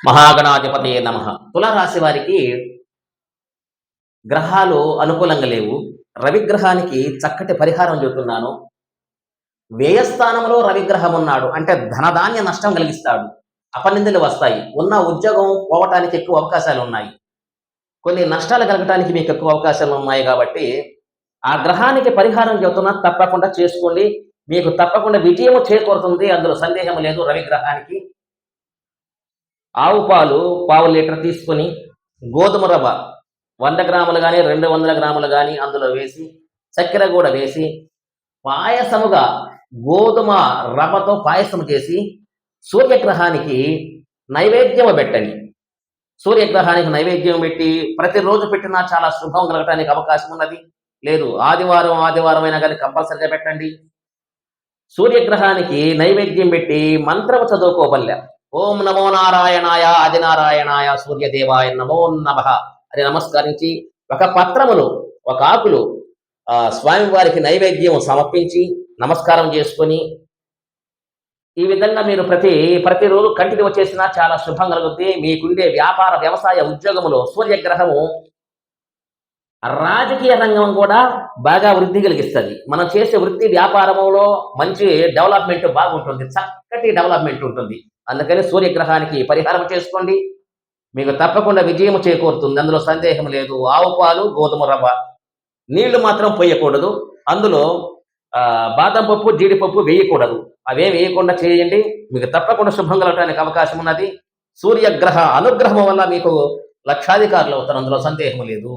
మహాగణాధిపతయే నమః. తులారాశి వారికి గ్రహాలు అనుకూలంగా లేవు. రవిగ్రహానికి చక్కటి పరిహారం చెబుతున్నాను. వ్యయస్థానంలో రవిగ్రహం ఉన్నాడు అంటే ధనధాన్య నష్టం కలిగిస్తాడు. అపనిందలు వస్తాయి. ఉన్న ఉద్యోగం పోవటానికి ఎక్కువ అవకాశాలు ఉన్నాయి. కొన్ని నష్టాలు కలగటానికి మీకు ఎక్కువ అవకాశాలు ఉన్నాయి కాబట్టి ఆ గ్రహానికి పరిహారం చెబుతున్నా, తప్పకుండా చేసుకోండి. మీకు తప్పకుండా విజయం చేకూరుతుంది. అందులో సందేహం లేదు. రవిగ్రహానికి ఆవు పాలు పావు లీటర్ తీసుకొని గోధుమ రవ్వ 100 గ్రాములు కానీ 200 గ్రాములు కానీ అందులో వేసి చక్కెర కూడా వేసి పాయసముగా గోధుమ రవ్వతో పాయసం చేసి సూర్యగ్రహానికి నైవేద్యం పెట్టండి. సూర్యగ్రహానికి నైవేద్యం పెట్టి ప్రతిరోజు పెట్టినా చాలా శుభం కలగటానికి అవకాశం ఉన్నది. లేదు ఆదివారం అయినా కానీ కంపల్సరిగా పెట్టండి. సూర్యగ్రహానికి నైవేద్యం పెట్టి మంత్రం చదువుకోబల్లె. ఓం నమో నారాయణాయ ఆదినారాయణాయ సూర్యదేవాయ నమో నమః అని నమస్కరించి ఒక పత్రమును ఒక ఆకులు స్వామివారికి నైవేద్యం సమర్పించి నమస్కారం చేసుకొని ఈ విధంగా మీరు ప్రతిరోజు కంటికి వచ్చేసినా చాలా శుభం కలుగుతుంది. మీకుండే వ్యాపార వ్యవసాయ ఉద్యోగములో సూర్యగ్రహము రాజకీయ రంగం కూడా బాగా వృద్ధి కలిగిస్తుంది. మనం చేసే వృత్తి వ్యాపారంలో మంచి డెవలప్మెంట్ బాగుంటుంది. చక్కటి డెవలప్మెంట్ ఉంటుంది. అందుకని సూర్యగ్రహానికి పరిహారం చేసుకోండి. మీకు తప్పకుండా విజయం చేకూరుతుంది. అందులో సందేహం లేదు. ఆవు పాలు గోధుమ రవ్వ నీళ్లు మాత్రం పోయకూడదు. అందులో బాదం పప్పు జీడిపప్పు వేయకూడదు. అవేం వేయకుండా చేయండి. మీకు తప్పకుండా శుభం కలగడానికి అవకాశం ఉన్నది. సూర్యగ్రహ అనుగ్రహం వల్ల మీకు లక్షాధికారులు అవుతారు. అందులో సందేహం లేదు.